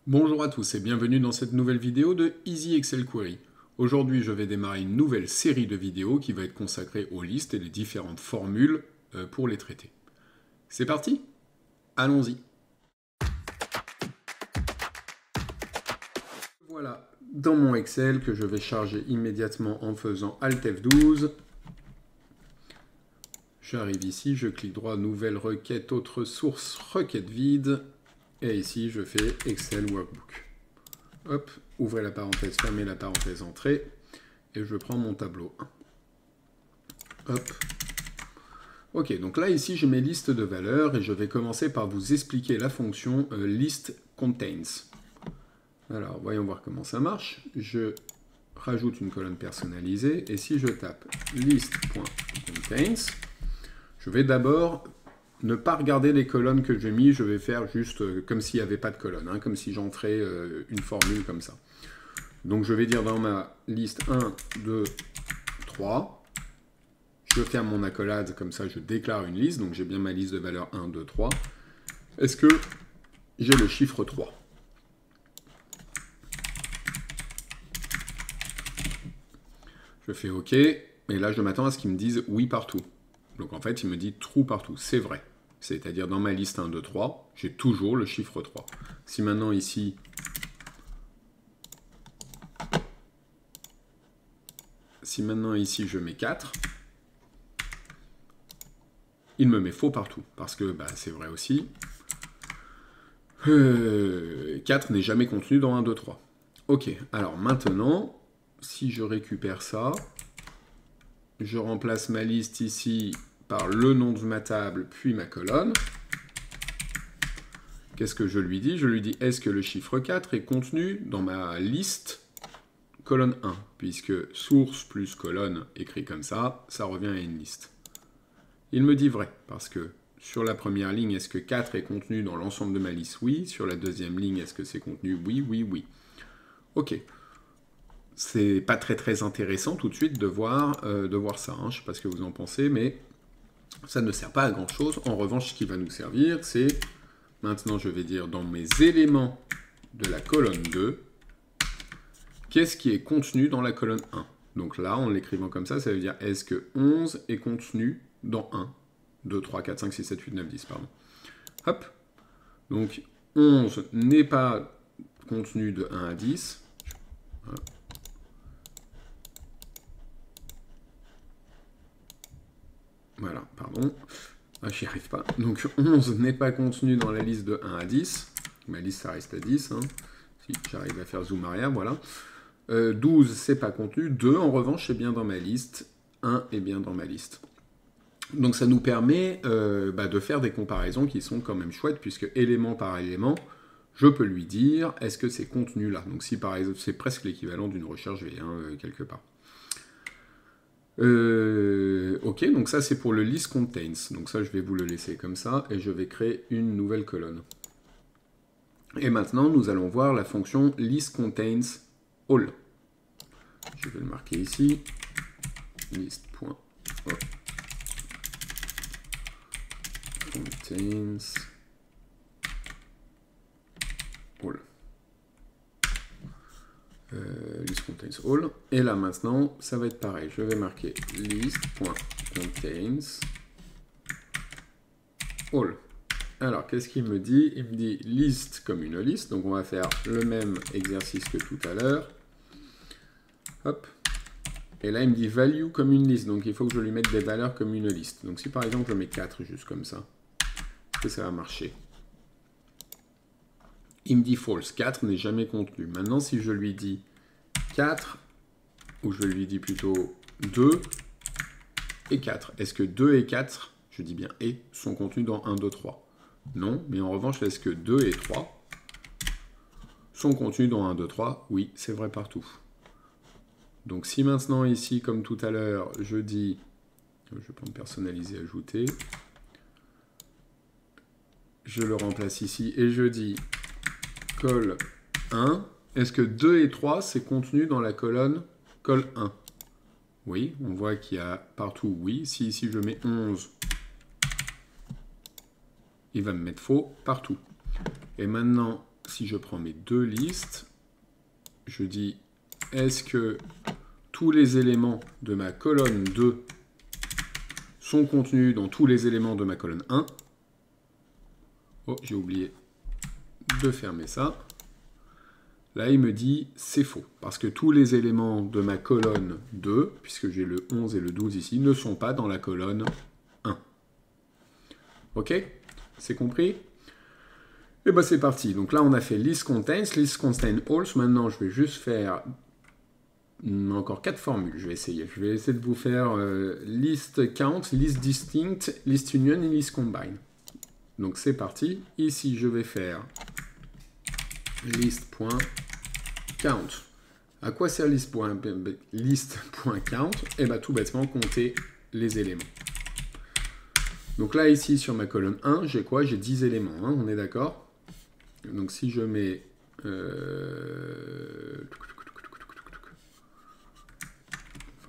Bonjour à tous et bienvenue dans cette nouvelle vidéo de Easy Excel Query. Aujourd'hui, je vais démarrer une nouvelle série de vidéos qui va être consacrée aux listes et les différentes formules pour les traiter. C'est parti? Allons-y. Voilà, dans mon Excel que je vais charger immédiatement en faisant Alt F12. J'arrive ici, je clique droit, nouvelle requête, autre source, requête vide. Et ici, je fais Excel Workbook. Hop, ouvrez la parenthèse, fermez la parenthèse, entrée. Et je prends mon tableau 1. Hop. Ok, donc là, ici, j'ai mes listes de valeurs. Et je vais commencer par vous expliquer la fonction list contains. Alors, voyons voir comment ça marche. Je rajoute une colonne personnalisée. Et si je tape list.contains, je vais d'abord ne pas regarder les colonnes que j'ai mis, je vais faire juste comme s'il n'y avait pas de colonne, hein, comme si j'entrais une formule comme ça. Donc je vais dire dans ma liste 1, 2, 3, je ferme mon accolade, comme ça je déclare une liste, donc j'ai bien ma liste de valeurs 1, 2, 3. Est-ce que j'ai le chiffre 3? Je fais OK, et là je m'attends à ce qu'il me dise oui partout. Donc en fait, il me dit true partout. C'est vrai. C'est-à-dire dans ma liste 1, 2, 3, j'ai toujours le chiffre 3. Si maintenant ici, je mets 4, il me met faux partout. Parce que c'est vrai aussi. 4 n'est jamais contenu dans 1, 2, 3. Ok, alors maintenant, si je récupère ça, je remplace ma liste ici par le nom de ma table, puis ma colonne. Qu'est-ce que je lui dis? Je lui dis, est-ce que le chiffre 4 est contenu dans ma liste colonne 1? Puisque source plus colonne écrit comme ça, ça revient à une liste. Il me dit vrai, parce que sur la première ligne, est-ce que 4 est contenu dans l'ensemble de ma liste? Oui. Sur la deuxième ligne, est-ce que c'est contenu? Oui, oui, oui. Ok. C'est pas très intéressant tout de suite de voir ça. Hein. Je ne sais pas ce que vous en pensez, mais ça ne sert pas à grand chose. En revanche, ce qui va nous servir, c'est, maintenant je vais dire dans mes éléments de la colonne 2, qu'est-ce qui est contenu dans la colonne 1? Donc là, en l'écrivant comme ça veut dire est-ce que 11 est contenu dans 1, 2, 3, 4, 5, 6, 7, 8, 9, 10, pardon. Hop. Donc 11 n'est pas contenu de 1 à 10. Voilà, pardon. Ah, j'y arrive pas. Donc 11 n'est pas contenu dans la liste de 1 à 10. Ma liste, ça reste à 10. Hein. Si j'arrive à faire zoom arrière, voilà. 12, c'est pas contenu. 2, en revanche, est bien dans ma liste. 1 est bien dans ma liste. Donc ça nous permet de faire des comparaisons qui sont quand même chouettes, puisque élément par élément, je peux lui dire, est-ce que c'est contenu là? Donc si par exemple, c'est presque l'équivalent d'une recherche V1 quelque part. Ok, donc ça c'est pour le list contains. Donc ça je vais vous le laisser comme ça et je vais créer une nouvelle colonne. Et maintenant nous allons voir la fonction list contains all. Je vais le marquer ici. List.all contains all. List contains all. Et là maintenant, ça va être pareil. Je vais marquer list.contains all. Alors, qu'est-ce qu'il me dit? Il me dit liste comme une liste. Donc, on va faire le même exercice que tout à l'heure. Hop. Et là, il me dit value comme une liste. Donc, il faut que je lui mette des valeurs comme une liste. Donc, si par exemple, je mets 4 juste comme ça, est-ce que ça va marcher? Il me dit false. 4 n'est jamais contenu. Maintenant, si je lui dis 4, ou je lui dis plutôt 2 et 4. Est-ce que 2 et 4, je dis bien et, sont contenus dans 1, 2, 3? Non, mais en revanche, est-ce que 2 et 3 sont contenus dans 1, 2, 3? Oui, c'est vrai partout. Donc si maintenant ici, comme tout à l'heure, je dis, je vais prendre personnaliser, ajouter, je le remplace ici et je dis col 1, est-ce que 2 et 3, c'est contenu dans la colonne col 1? Oui, on voit qu'il y a partout oui. Si ici je mets 11, il va me mettre faux partout. Et maintenant, si je prends mes deux listes, je dis est-ce que tous les éléments de ma colonne 2 sont contenus dans tous les éléments de ma colonne 1. Oh, j'ai oublié de fermer ça. Là, il me dit c'est faux, parce que tous les éléments de ma colonne 2, puisque j'ai le 11 et le 12 ici, ne sont pas dans la colonne 1. Ok? C'est compris? Et bien c'est parti. Donc là, on a fait list contains also. Maintenant, je vais juste faire encore 4 formules. Je vais essayer de vous faire list count, list distinct, list union et list combine. Donc c'est parti. Ici, je vais faire list.count. À quoi sert list.count? Eh bien tout bêtement, compter les éléments. Donc là, ici, sur ma colonne 1, j'ai quoi? J'ai 10 éléments, hein, on est d'accord? Donc si je mets...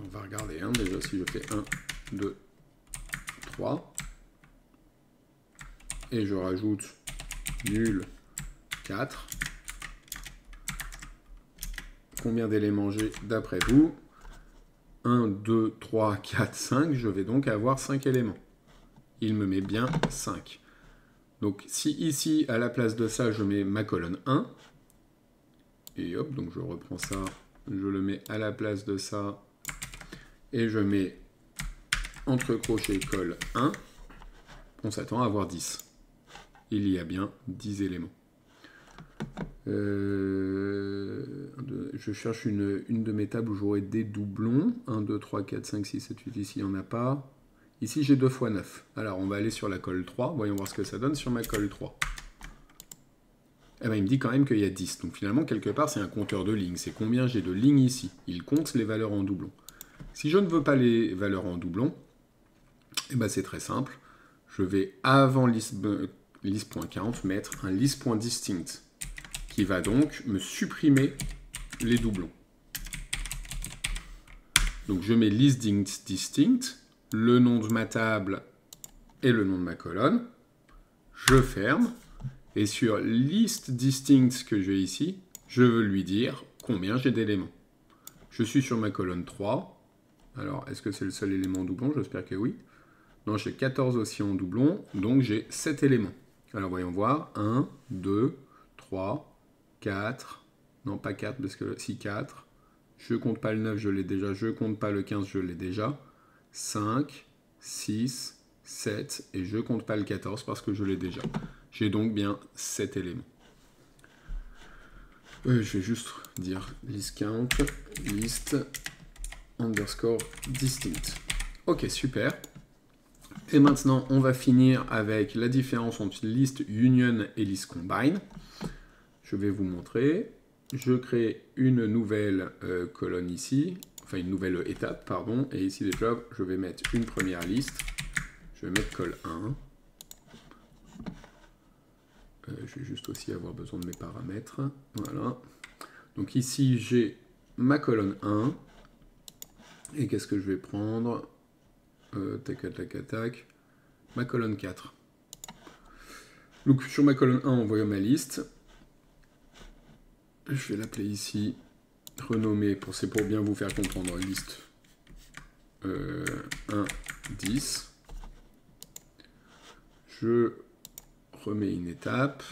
on va regarder, hein, déjà, si je fais 1, 2, 3, et je rajoute nul 4. Combien d'éléments j'ai d'après vous? 1, 2, 3, 4, 5. Je vais donc avoir 5 éléments. Il me met bien 5. Donc si ici, à la place de ça, je mets ma colonne 1, et hop, donc je reprends ça, je le mets à la place de ça, et je mets entre crochets col 1, on s'attend à avoir 10. Il y a bien 10 éléments. Je cherche une de mes tables où j'aurai des doublons. 1, 2, 3, 4, 5, 6, 7, 8. Ici, il n'y en a pas. Ici, j'ai 2 fois 9. Alors, on va aller sur la colle 3. Voyons voir ce que ça donne sur ma colle 3. Eh ben, il me dit quand même qu'il y a 10. Donc, finalement, quelque part, c'est un compteur de lignes. C'est combien j'ai de lignes ici. Il compte les valeurs en doublons. Si je ne veux pas les valeurs en doublons, eh ben, c'est très simple. Je vais, avant list.count, mettre un list.distinct qui va donc me supprimer les doublons. Donc je mets list distinct, le nom de ma table et le nom de ma colonne. Je ferme. Et sur list distinct que j'ai ici, je veux lui dire combien j'ai d'éléments. Je suis sur ma colonne 3. Alors, est-ce que c'est le seul élément en doublon? J'espère que oui. Non, j'ai 14 aussi en doublon, donc j'ai 7 éléments. Alors, voyons voir. 1, 2, 3, 4. Non, pas 4, parce que si 4. Je compte pas le 9, je l'ai déjà. Je compte pas le 15, je l'ai déjà. 5, 6, 7. Et je compte pas le 14 parce que je l'ai déjà. J'ai donc bien 7 éléments. Je vais juste dire list count, list underscore distinct. Ok, super. Et maintenant, on va finir avec la différence entre list union et list combine. Je vais vous montrer. Je crée une nouvelle colonne ici, enfin une nouvelle étape, pardon. Et ici déjà, je vais mettre une première liste. Je vais mettre col 1. Je vais juste aussi avoir besoin de mes paramètres. Voilà. Donc ici, j'ai ma colonne 1. Et qu'est-ce que je vais prendre? Tac, tac, tac. Ma colonne 4. Donc sur ma colonne 1, on voit ma liste. Je vais l'appeler ici, renommer, c'est pour bien vous faire comprendre, liste 1, 10. Je remets une étape.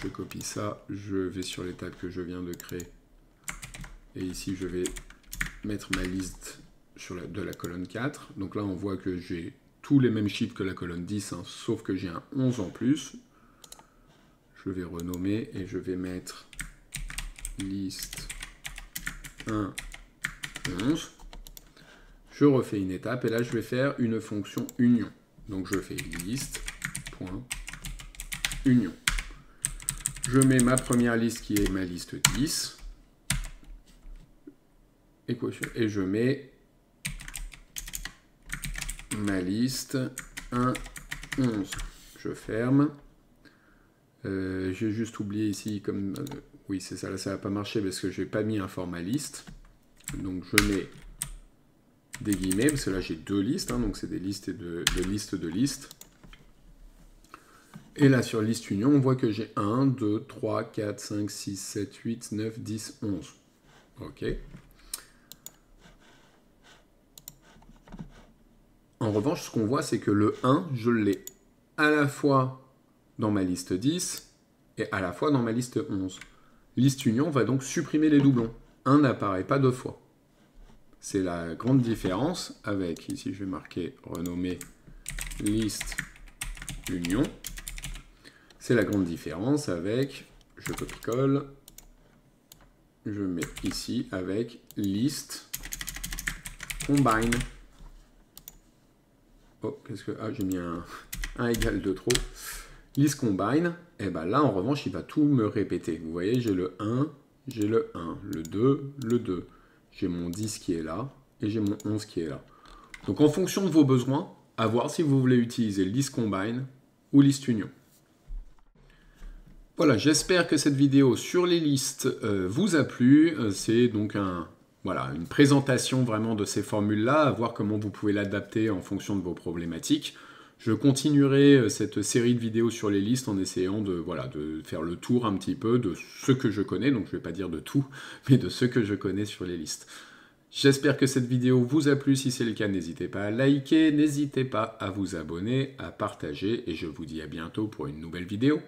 Je copie ça, je vais sur l'étape que je viens de créer. Et ici, je vais mettre ma liste de la colonne 4. Donc là, on voit que j'ai tous les mêmes chiffres que la colonne 10, hein, sauf que j'ai un 11 en plus. Je vais renommer et je vais mettre liste 1, 11. Je refais une étape et là, je vais faire une fonction union. Donc, je fais list.union. Je mets ma première liste qui est ma liste 10. Et je mets ma liste 1, 11. Je ferme. J'ai juste oublié ici, comme oui c'est ça, là ça n'a pas marché parce que je n'ai pas mis un format liste. Donc je mets des guillemets, parce que là j'ai deux listes, hein, donc c'est des listes et de listes de listes. Et là, sur liste union, on voit que j'ai 1, 2, 3, 4, 5, 6, 7, 8, 9, 10, 11. OK. En revanche, ce qu'on voit, c'est que le 1, je l'ai à la fois dans ma liste 10 et à la fois dans ma liste 11. Liste union va donc supprimer les doublons. 1 n'apparaît pas deux fois. C'est la grande différence avec, ici je vais marquer, renommer liste union. C'est la grande différence avec, je copie-colle, je mets ici avec liste combine. Oh, qu'est-ce que... Ah, j'ai mis un égal de trop. List combine, et bien là, en revanche, il va tout me répéter. Vous voyez, j'ai le 1, j'ai le 1, le 2, le 2. J'ai mon 10 qui est là, et j'ai mon 11 qui est là. Donc, en fonction de vos besoins, à voir si vous voulez utiliser list combine ou list union. Voilà, j'espère que cette vidéo sur les listes vous a plu. C'est donc une présentation vraiment de ces formules-là, à voir comment vous pouvez l'adapter en fonction de vos problématiques. Je continuerai cette série de vidéos sur les listes en essayant de faire le tour un petit peu de ce que je connais, donc je ne vais pas dire de tout, mais de ce que je connais sur les listes. J'espère que cette vidéo vous a plu, si c'est le cas, n'hésitez pas à liker, n'hésitez pas à vous abonner, à partager, et je vous dis à bientôt pour une nouvelle vidéo.